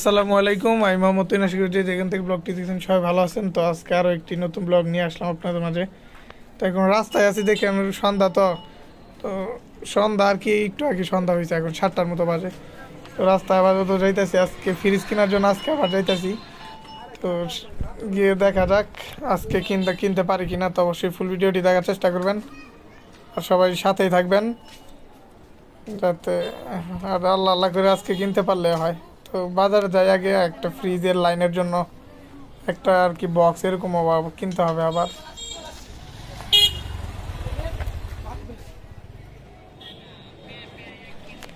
আসসালামু আলাইকুম, আমি রহমত যেখান থেকে ব্লগটি দেখছেন সবাই ভালো আছেন। তো আজকে আরও একটি নতুন ব্লগ নিয়ে আসলাম আপনাদের মাঝে। তো এখন রাস্তায় আছি দেখে আমি সন্ধ্যা তো তো সন্ধ্যা আর কি একটু আগে সন্ধ্যা হয়েছে, এখন 7টার মতো বাজে। তো রাস্তায় আবার তো যাইতেছি আজকে ফ্রিজ কেনার জন্য, আজকে আবার যাইতেছি। তো গিয়ে দেখা যাক আজকে কিনতে পারি কিনা। তো অবশ্যই ফুল ভিডিওটি দেখার চেষ্টা করবেন আর সবাই সাথেই থাকবেন যাতে আর আল্লাহ আল্লাহ করে আজকে কিনতে পারলে হয়। তো বাজারে যাই আগে একটা ফ্রিজের লাইনের জন্য একটা আর কি বক্স এরকম কিনতে হবে আবার।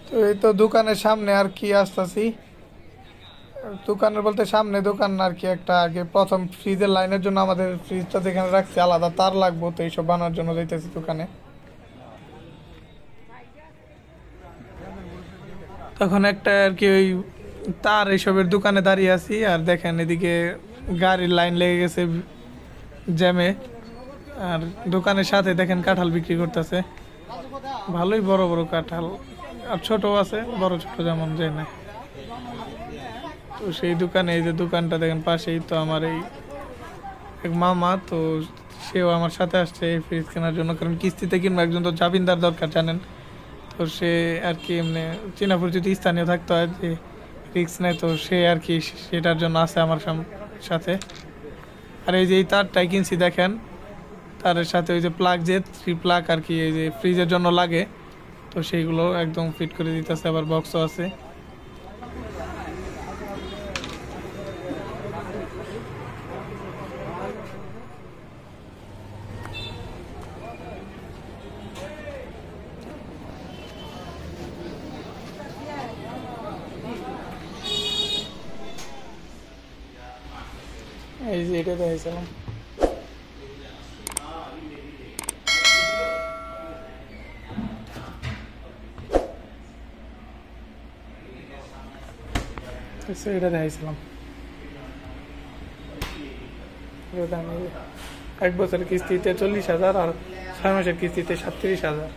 তো এই তো দোকানের সামনে আর কি আসতেছি, দোকানের বলতে সামনে দোকান আর কি। একটা আগে প্রথম ফ্রিজের লাইনের জন্য আমাদের ফ্রিজটা যেখানে রাখছি আলাদা তার লাগবো, তো এইসব বানানোর জন্য যাইতেছি দোকানে। তখন একটা আর কি ওই তার এইসবের দোকানে দাঁড়িয়ে আছি, আর দেখেন এদিকে গাড়ির লাইন লেগে গেছে জ্যামে। আর দোকানের সাথে দেখেন কাঁঠাল বিক্রি করতেছে, ভালোই বড় বড় কাঁঠাল, আর ছোটও আছে, বড় ছোট যেমন যায় না। তো সেই দোকানে, এই যে দোকানটা দেখেন পাশেই, তো আমার এই এক মামা, তো সেও আমার সাথে আসছে এই ফ্রিজ কেনার জন্য, কারণ কিস্তিতে কিনবো, একজন তো জামিনদার দরকার জানেন। তো সে আর কি এমনি চেনা পরিচিত স্থানীয় থাকতে হয় যে রিক্স নেয়, তো সে আর কি সেটার জন্য আছে আমার সাথে। আর এই যে এই তারটাই কিনছি দেখেন, তারের সাথে ওই যে প্লাগ, যে 3 প্লাগ আর কি এই যে ফ্রিজের জন্য লাগে, তো সেইগুলো একদম ফিট করে দিতেছে, আবার বক্সও আছে। এই যে এটা দেখেছিলাম, এটা দেখাইছিলাম। এক বছরের কিস্তিতে 40,000 আর 6 মাসের কিস্তিতে 37,000।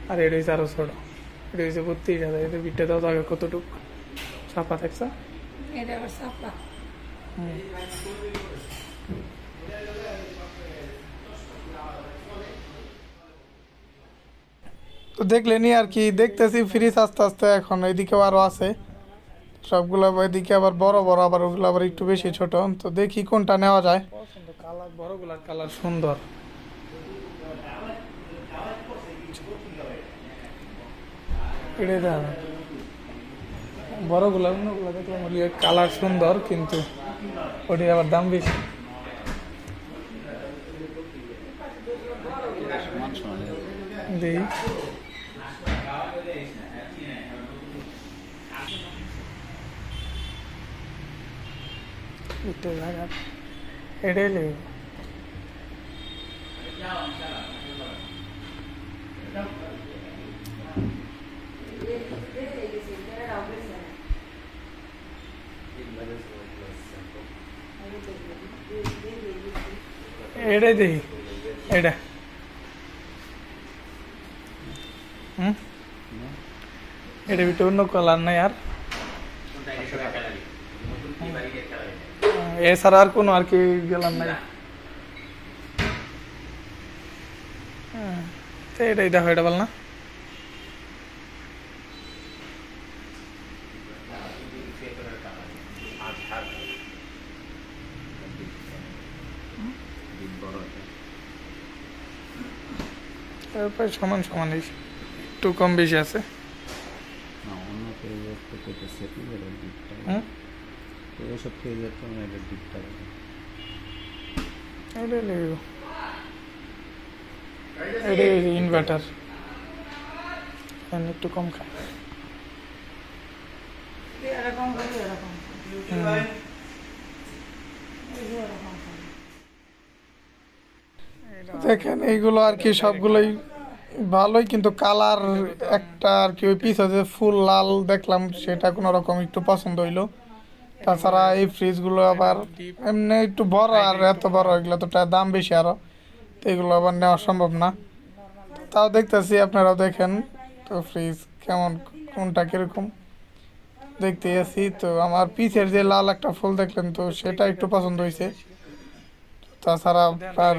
আর এটা হয়েছে আরো ছোট, এটা হয়েছে 32,000। এদের বিটটা দাও তো আগে কতটুকু ছাপা থাকছে। তো দেখলেনি আর কি, দেখতেছি ফ্রিজ আস্তে আস্তে এখন এইদিকেও আরো আছে সবগুলো, এদিকে আবার বড় বড়, আবার ওগুলো আবার একটু বেশি ছোট। তো দেখি কোনটা নেওয়া যায়। কালার বড়গুলার কালার সুন্দর, এটাই দেখ বড়গুলা, অন্যগুলো দেখলাম কালার সুন্দর, কিন্তু ওটি আবার দাম বেশি। দেখি এটাই লেগে এটাই দেখি, এটা এটা ভিতরে অন্য কালার নাই আর, এছাড়া আর কোনো আর কি গেলাম নাই। এটাই দেখো, এটা বল না প্রায় সমান সমান, একটু কম বেশি আছে। ইনভার্টার একটু কম খায়। দেখেন এইগুলো আর কি সবগুলোই ভালোই, কিন্তু কালার একটা আর কি ওই পিস আছে ফুল লাল দেখলাম, সেটা কোনো রকম একটু পছন্দ হইলো। তাছাড়া এই ফ্রিজগুলো আবার এমনি একটু বড়, আর এত বড় এগুলো তো দাম বেশি আরো, তো এগুলো আবার নেওয়া সম্ভব না। তাও দেখতেছি, আপনারাও দেখেন তো ফ্রিজ কেমন, কোনটা কিরকম। দেখতে আছি। তো আমার পিছের যে লাল একটা ফুল দেখলেন তো সেটা একটু পছন্দ হয়েছে। তাছাড়া আর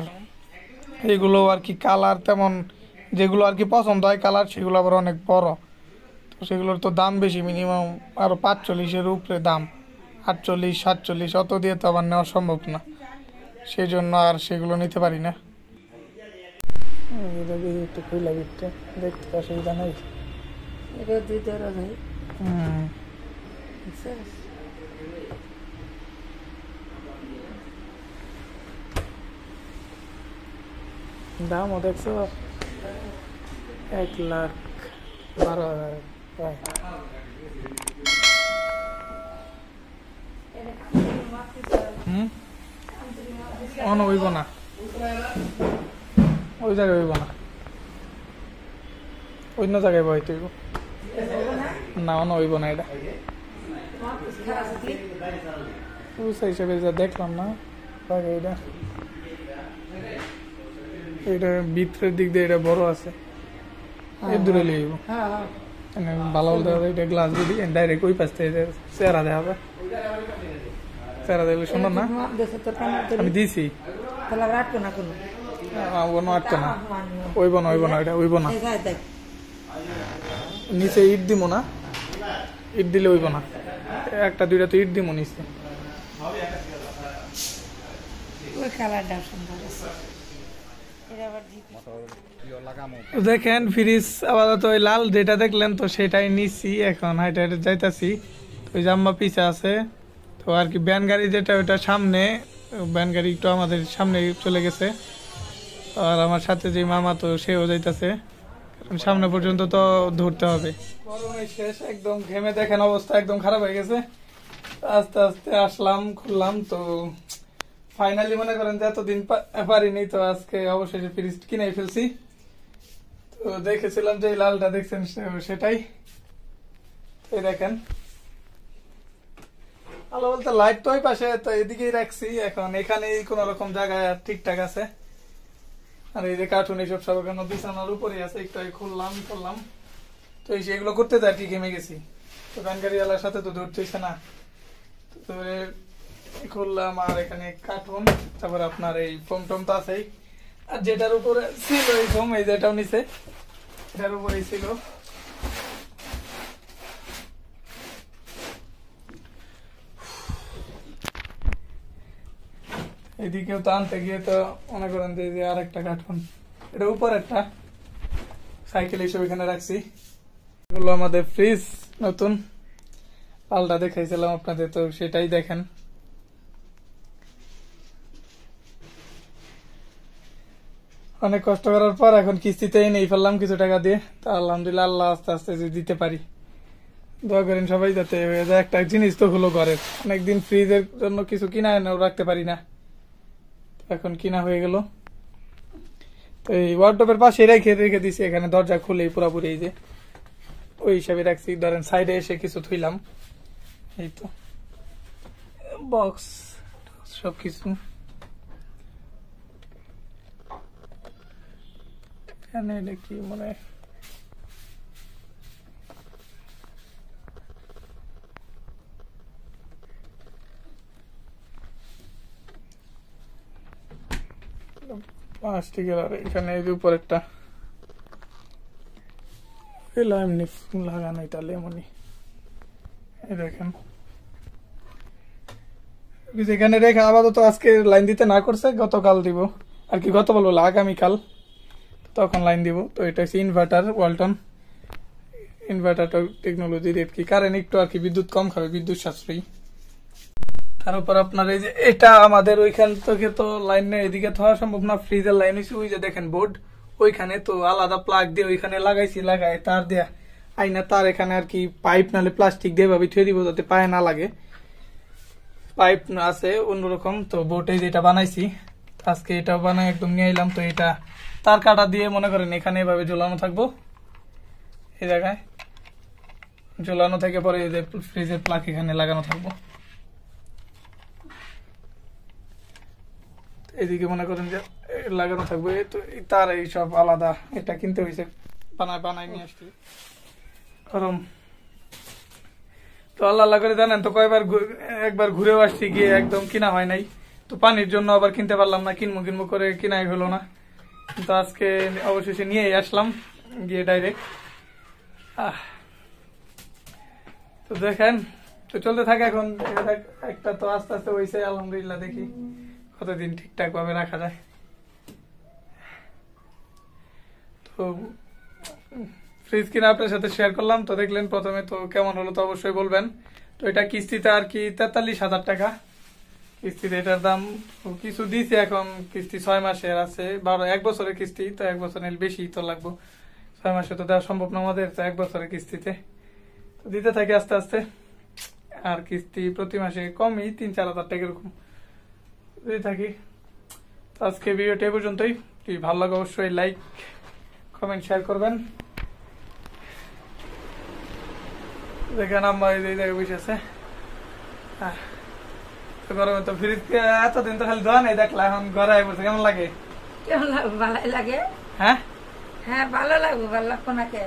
এগুলো আর কি কালার তেমন, যেগুলো আর কি পছন্দ হয় কালার সেগুলো আবার অনেক বড়, তো সেগুলোর তো দাম বেশি, মিনিমাম আরও 45-এর উপরে দাম। 48-47 অত দিয়ে তো আবার নেওয়া সম্ভব না, সেই জন্য আর সেগুলো নিতে পারি না। একটু খুইলা বিটটা দেখতে অসুবিধা নেই। দামও দেখছো 1,12,000 প্রায়। অন হইব না, ওই জায়গায় হইব না, অন্য জায়গায় বইতে হইব না, অন হইব না। এটা হিসেবে যা দেখলাম না এটা, এটা ভিতরের দিক দিয়ে এটা বড় আছে, এর দূরে লিখব ভালো বলতে হবে। এটা গ্লাস দিয়ে ডাইরেক্ট ওই পাশ থেকে চেহারা দেওয়া হবে, চেহারা দেখলে সুন্দর না। আমি দিছি আটতো না, ওইব না ওইব না, এটা ওইব না। নিচে ইট দিব না, ইট দিলে ওইব না, একটা দুইটা তো ইট দিব নিচে। দেখেন ফ্রিজ আপাতত ওই লাল যেটা দেখলেন তো সেটাই নিচ্ছি, এখন হাইটে হাইটে যাইতাছি। ওই জাম্মা পিছে আছে তো আর কি, ভ্যান গাড়ি যেটা ওইটা সামনে, ভ্যান গাড়ি একটু আমাদের সামনে চলে গেছে। আর আমার সাথে যে মামা তো সেও যাইতাছে, কারণ সামনে পর্যন্ত তো ধরতে হবে। গরমে শেষ একদম, ঘেমে দেখেন অবস্থা একদম খারাপ হয়ে গেছে। আস্তে আস্তে আসলাম, খুললাম, তো ফাইনালি মনে করেন যে এতদিন পারিনি, তো আজকে অবশেষে ফ্রিজ কিনে ফেলছি। তো দেখেছিলাম যে এই লালটা দেখছেন সেটাই, এই দেখেন আলো বলতে লাইট তো ওই পাশে, তো এদিকেই রাখছি। এখন এখানে কোন রকম জায়গায় ঠিকঠাক আছে। আর এই যে কার্টুন এইসব সব এখানে বিছানার উপরে আছে, একটু খুললাম করলাম, তো এই এগুলো করতে আর কি ঘেমে গেছি। তো ব্যানগাড়িওয়ালার সাথে তো ধরতে হইছে না, তো খুললাম। আর এখানে কার্টুন, তারপর আপনার এই ফোম টোম তো আছেই। আর যেটার উপরে ছিল এই ফোম, এই যেটাও নিচে এটার উপরেই ছিল। এদিকেও তো আনতে গিয়ে তো মনে করেন যে আর একটা কার্টুন, এটা উপর একটা সাইকেল হিসেবে এখানে রাখছি। এগুলো আমাদের ফ্রিজ নতুন, পাল্টা দেখাইছিলাম আপনাদের, তো সেটাই দেখেন। অনেক কষ্ট করার পর এখন কিস্তিতেই নেই ফেললাম কিছু টাকা দিয়ে, তা আলহামদুলিল্লাহ আল্লাহ আস্তে আস্তে দিতে পারি। দোয়া করেন সবাই যাতে হয়ে যায়। একটা জিনিস তো হলো ঘরের, অনেকদিন ফ্রিজের জন্য কিছু কিনা এনেও রাখতে পারি না, এখন কিনা হয়ে গেল। তো এই ওয়ার্ডরোবের পাশে রেখে রেখে দিছি, এখানে দরজা খুলে পুরাপুরি এই যে ওই হিসাবে রাখছি। ধরেন সাইডে এসে কিছু থইলাম, এই তো বক্স সবকিছু এখানে। এটা কি মানে প্লাস্টিকের, আর এখানে এর উপর একটা এমনি লাগানো, এটা লেমনি। এই দেখেন যেখানে রেখে আপাতত আজকে লাইন দিতে না করছে, গতকাল দিব আর কি, গত বলবো আগামীকাল তখন লাইন দিব। তো এটা হচ্ছে ইনভার্টার, ওয়ালটন ইনভার্টার টেকনোলজির আর কি, কারেন্ট একটু আর কি বিদ্যুৎ কম খাবে, বিদ্যুৎ সাশ্রয়ী। তার উপর আপনার এই যে এটা আমাদের ওইখান থেকে তো লাইন নেই, এদিকে তো হওয়া সম্ভব না, ফ্রিজের লাইন হয়েছে ওই যে দেখেন বোর্ড ওইখানে, তো আলাদা প্লাগ দিয়ে ওইখানে লাগাইছি, লাগাই তার দেয়া আইনা তার এখানে আর কি পাইপ নালে প্লাস্টিক দিয়ে ভাবে থুয়ে দিব যাতে পায়ে না লাগে। পাইপ আছে অন্যরকম, তো বোর্ডে যেটা বানাইছি আজকে এটা বানাই একদম নিয়ে এলাম। তো এটা তার কাটা দিয়ে মনে করেন এখানে এভাবে ঝোলানো থাকবো, এই জায়গায় ঝোলানো থেকে পরে এই যে ফ্রিজের প্লাগ এখানে লাগানো থাকবো। এদিকে মনে করেন যে লাগানো থাকবে, তো তার এইসব আলাদা, এটা কিনতে হয়েছে, বানায় বানায় নিয়ে আসছি। গরম তো আল্লাহ আল্লাহ করে জানেন তো কয়বার একবার ঘুরেও আসছি গিয়ে একদম কিনা হয় নাই। তো পানির জন্য আবার কিনতে পারলাম না, কিনবো করে কিনাই হলো না। কিন্তু আজকে অবশেষে নিয়েই আসলাম গিয়ে ডাইরেক্ট। তো দেখেন তো চলতে থাকে এখন, একটা তো আস্তে আস্তে হয়েছে আলহামদুলিল্লাহ, দেখি কতদিন ঠিকঠাক ভাবে রাখা যায়। তো ফ্রিজ কিনা আপনার সাথে শেয়ার করলাম, তো দেখলেন প্রথমে, তো কেমন হলো তো অবশ্যই বলবেন। তো এটা কিস্তিতে আর কি 43,000 টাকা কিস্তিতে এটার দাম। কিছু দিছে এখন, কিস্তি 6 মাসের আছে, 1 বছরের কিস্তি, তো 1 বছরের বেশি তো লাগবে, 6 মাসে তো দেওয়া সম্ভব না আমাদের, তো 1 বছরের কিস্তিতে তো দিতে থাকি আস্তে আস্তে। আর কিস্তি প্রতি মাসে কমই 3-4 হাজার টাকা এরকম দিতে থাকি। তো আজকে ভিডিওটা এই পর্যন্তই। যদি ভালো লাগে অবশ্যই লাইক কমেন্ট শেয়ার করবেন। দেখেন আম্মা এই জায়গায় বসে আছে। গরমে তো ফ্রিজ এতদিন তো খালি ধোয়া নেই, দেখলা এখন ঘরে আই পড়ছে, কেমন লাগে? কেমন লাগবে? ভালোই লাগে। হ্যাঁ হ্যাঁ ভালো লাগবে, ভালো লাগবো না কে?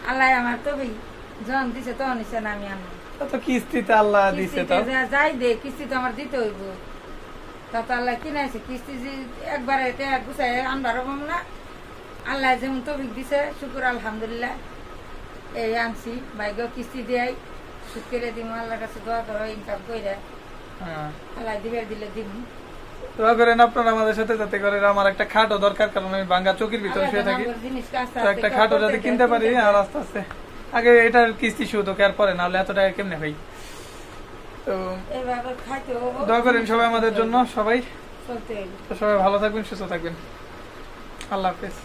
আল্লাহ আমার তবে যখন দিছে তখন নিছে না আমি আনবো। তো কিস্তিতে আল্লাহ দিছে, তো যাই দে কিস্তি তো আমার দিতে হইব। তা তো আল্লাহ কিনাইছে কিস্তি যে একবারে গুছাই আনবার হবো না। আল্লাহ যেমন তবিক দিছে শুকুর আলহামদুলিল্লাহ, এই আনছি ভাগ্য কিস্তি দেয় সুদ করে দিব। আল্লাহর কাছে দোয়া করো ইনকাম করে আল্লাহ দিবে, দিলে দিব। দোয়া করেন আপনারা আমাদের সাথে, যাতে করে আমার একটা খাটও দরকার, কারণ আমি ভাঙ্গা চকির ভিতরে শুয়ে থাকি, তো একটা খাটও যাতে কিনতে পারি। আর আস্তে আস্তে আগে এটার কিস্তি শুধু আর পরে, না হলে এত টাকা কেমনে ভাই। তো দোয়া করেন সবাই আমাদের জন্য, সবাই। তো সবাই ভালো থাকবেন, সুস্থ থাকবেন। আল্লাহ হাফেজ।